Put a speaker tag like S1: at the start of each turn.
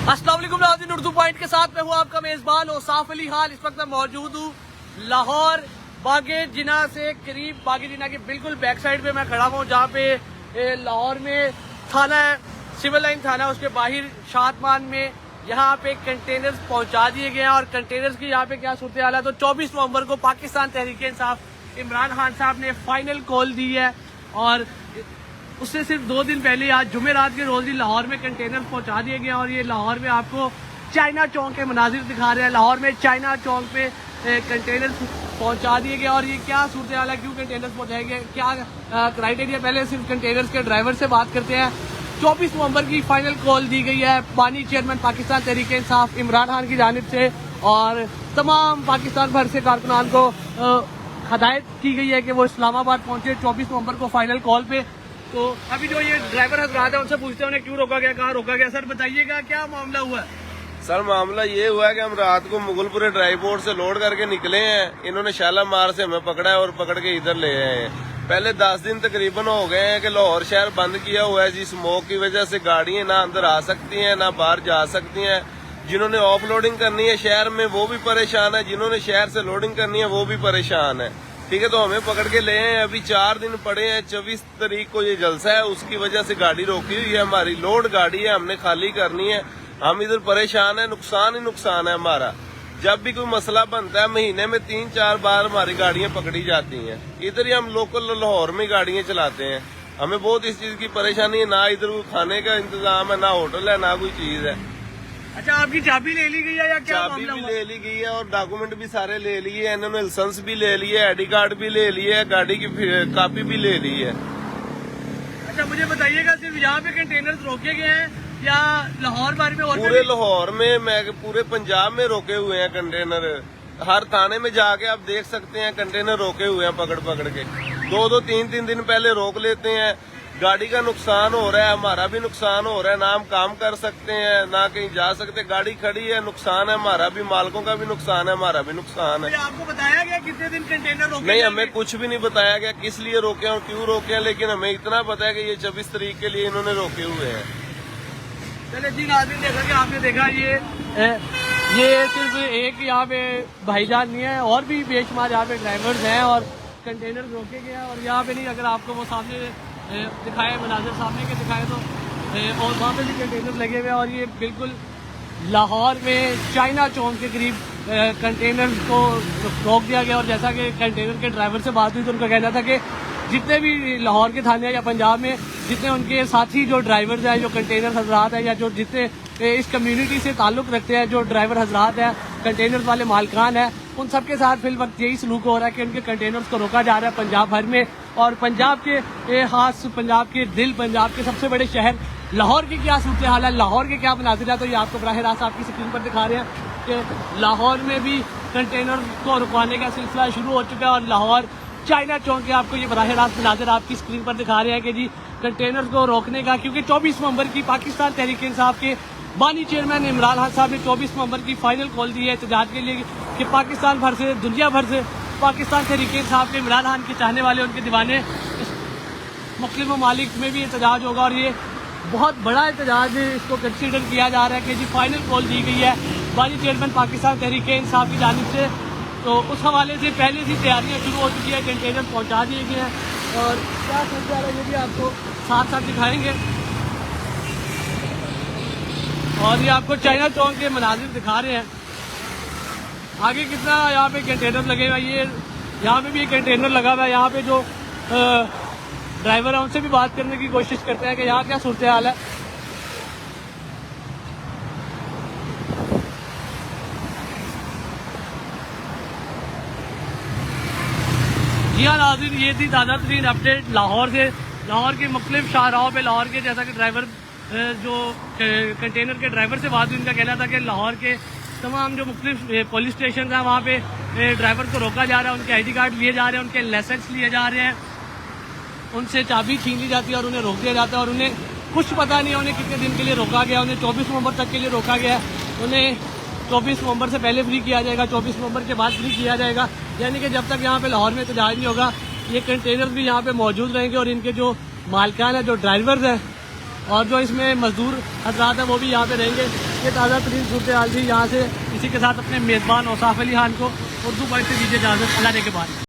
S1: अस्सलाम वालेकुम नाज़रीन, उर्दू पॉइंट के साथ मैं हूँ आपका मेजबान औसाफ अली खान। इस वक्त मैं मौजूद हूँ लाहौर बागे जिना से करीब, बागे जिना के बिल्कुल बैक साइड पे मैं खड़ा हूँ, जहाँ पे लाहौर में थाना है, सिविल लाइन थाना, उसके बाहर शादमान में यहाँ पे कंटेनर्स पहुँचा दिए गए हैं। और कंटेनर्स की यहाँ पे क्या सूरत हाल है, तो 24 नवंबर को पाकिस्तान तहरीक-ए-इंसाफ इमरान खान साहब ने फाइनल कॉल दी है और उससे सिर्फ 2 दिन पहले आज जुमेरात के रोज ही लाहौर में कंटेनर पहुंचा दिए गए। और ये लाहौर में आपको चाइना चौक के मनाजिर दिखा रहे हैं। लाहौर में चाइना चौक पे कंटेनर पहुंचा दिए गए। और ये क्या सूरत हाल है, क्यों कंटेनर पहुंचाए गए, क्या क्राइटेरिया, पहले सिर्फ कंटेनर के ड्राइवर से बात करते हैं। 24 नवंबर की फाइनल कॉल दी गई है बानी चेयरमैन पाकिस्तान तहरीक-ए-इंसाफ इमरान खान की जानिब से, और तमाम पाकिस्तान भर से कारकुनान को हदायत की गई है कि वो इस्लामाबाद पहुंचे 24 नवंबर को फाइनल कॉल पे। तो अभी जो ये ड्राइवर हजरात है उनसे पूछते हैं उन्हें क्यों रोका गया, कहाँ रोका गया। सर बताइएगा क्या मामला हुआ है।
S2: सर मामला ये हुआ है कि हम रात को मुगलपुरे ड्राई पोर्ट से लोड करके निकले हैं। इन्होंने शालामार से हमें पकड़ा है और पकड़ के इधर ले आए हैं। पहले 10 दिन तकरीबन हो गए हैं कि लाहौर शहर बंद किया हुआ है जी। स्मोक की वजह से गाड़ियां ना अंदर आ सकती हैं ना बाहर जा सकती हैं। जिन्होंने ऑफ लोडिंग करनी है शहर में वो भी परेशान है, जिन्होंने शहर से लोडिंग करनी है वो भी परेशान है। ठीक है, तो हमें पकड़ के ले हैं। अभी 4 दिन पड़े हैं। 24 तारीख को ये जलसा है, उसकी वजह से गाड़ी रोकी हुई है। हमारी लोड गाड़ी है, हमने खाली करनी है। हम इधर परेशान है, नुकसान ही नुकसान है हमारा। जब भी कोई मसला बनता है महीने में 3-4 बार हमारी गाड़ियां पकड़ी जाती हैं। इधर ही हम लोकल लाहौर में गाड़ियां चलाते हैं। हमें बहुत इस चीज की परेशानी है, ना इधर खाने का इंतजाम है, ना होटल है, ना कोई चीज है।
S1: अच्छा, आपकी चाबी ले ली गई है या क्या?
S2: चाबी भी ले ली गई है और डॉक्यूमेंट भी सारे ले लिए। इन्होंने लाइसेंस भी ले लिए, आईडी कार्ड भी ले लिए, गाड़ी की कॉपी भी ले ली है।
S1: अच्छा, मुझे बताइएगा सिर्फ यहाँ पे कंटेनर रोके गए हैं या लाहौर भर में?
S2: पूरे लाहौर में, मैं पूरे पंजाब में रोके हुए हैं कंटेनर। हर थाने में जाके आप देख सकते हैं कंटेनर रोके हुए हैं पकड़ पकड़ के। 2-2, 3-3 दिन पहले रोक लेते हैं। गाड़ी का नुकसान हो रहा है, हमारा भी नुकसान हो रहा है। ना हम काम कर सकते हैं ना कहीं जा सकते। गाड़ी खड़ी है, नुकसान है हमारा भी, मालिकों का भी नुकसान है, हमारा भी नुकसान है।
S1: आपको बताया गया कितने दिन कंटेनर रोके?
S2: नहीं, हमें कुछ भी नहीं बताया गया किस लिए रोके और क्यों रोके हैं, लेकिन हमें इतना पता है कि ये 24 तारीख के लिए इन्होंने रोके हुए हैं।
S1: चले जी नाज़रीन, देखा कि आपने देखा ये सिर्फ एक यहाँ पे भाईजान नहीं है, और भी बेशुमार यहाँ पे ड्राइवर्स हैं और कंटेनर रोके गए हैं। और यहाँ पे नहीं, अगर आपको वो सामने दिखाए, मनाजिर सामने के दिखाए तो और वहाँ पे भी कंटेनर लगे हुए हैं। और ये बिल्कुल लाहौर में चाइना चौक के करीब कंटेनर को रोक दिया गया। और जैसा कि कंटेनर के ड्राइवर से बात हुई तो उनका कहना था कि जितने भी लाहौर के थाने या पंजाब में जितने उनके साथी जो ड्राइवर्स हैं, जो कंटेनर हजरात हैं, या जो जितने इस कम्युनिटी से ताल्लुक़ रखते हैं, जो ड्राइवर हजरात हैं, कंटेनर वाले मालिकान हैं, उन सबके साथ फिल वक्त यही सलूक हो रहा है कि उनके कंटेनर्स को रोका जा रहा है पंजाब भर में। और पंजाब के खास, पंजाब के दिल, पंजाब के सबसे बड़े शहर लाहौर की क्या सूरत हाल है, लाहौर के क्या मनाजिर है, तो ये आपको बराह रास्त आपकी स्क्रीन पर दिखा रहे हैं कि लाहौर में भी कंटेनर को रुकवाने का सिलसिला शुरू हो चुका है। और लाहौर चाइना चौक के आपको ये बराह रास्त मनाजिर आपकी स्क्रीन पर दिखा रहे हैं कि जी कंटेनर को रोकने का, क्योंकि 24 नवंबर की पाकिस्तान तहरीक-ए-इंसाफ के बानी चेयरमैन इमरान खान साहब ने 24 नवंबर की फाइनल कॉल दी है एहतजाज के लिए कि पाकिस्तान भर से, दुनिया भर से पाकिस्तान तहरीक-ए-इंसाफ के इमरान खान के चाहने वाले, उनके दीवाने, मुख्तलिफ ममालिक में भी एहतजाज होगा। और ये बहुत बड़ा एहतजाज इसको कंसीडर किया जा रहा है कि जी फाइनल कॉल दी गई है बानी चेयरमैन पाकिस्तान तहरीक-ए-इंसाफ की जानिब से। तो उस हवाले से पहले से तैयारियां शुरू हो चुकी है, कंटेनर पहुंचा दिए गए हैं। और क्या सोचा है ये भी आपको साथ साथ दिखाएंगे। और ये आपको चाइना चौक के मनाजिर दिखा रहे हैं। आगे कितना यहाँ पे कंटेनर लगे हुए, ये यहाँ पे भी एक कंटेनर लगा हुआ है। यहाँ पे जो ड्राइवर है उनसे भी बात करने की कोशिश करते हैं कि यहाँ क्या सूरत हाल है। जी हाँ नाज़रीन, ये थी ताज़ा तरीन अपडेट लाहौर से। लाहौर के मुख्तलिफ शाहराहों पे लाहौर के, जैसा कि ड्राइवर जो कंटेनर के ड्राइवर से बात हुई, उनका कहना था कि लाहौर के तमाम जो मुख्तलिफ पुलिस स्टेशन हैं वहाँ पे ड्राइवर को रोका जा रहा है, उनके आईडी कार्ड लिए जा रहे हैं, उनके लाइसेंस लिए जा रहे हैं, उनसे चाबी छीन ली जाती है और उन्हें रोक दिया जाता है। और उन्हें कुछ पता नहीं है उन्हें कितने दिन के लिए रोका गया। उन्हें 24 नवंबर तक के लिए रोका गया है। उन्हें 24 नवंबर से पहले फ्री किया जाएगा, 24 नवंबर के बाद फ्री किया जाएगा। यानी कि जब तक यहाँ पे लाहौर में एहतजाज नहीं होगा ये कंटेनर भी यहाँ पे मौजूद रहेंगे। और इनके जो मालिकान है, जो ड्राइवर्स हैं और जो इसमें मजदूर हजरात हैं वो भी यहाँ पे रहेंगे। ये ताज़ा तरीन सूरत हाल थी यहाँ से। इसी के साथ अपने मेज़बान औसाफ अली खान को उर्दू बाइट से दीजिए इजाज़त। अल्लाह ने के बाद।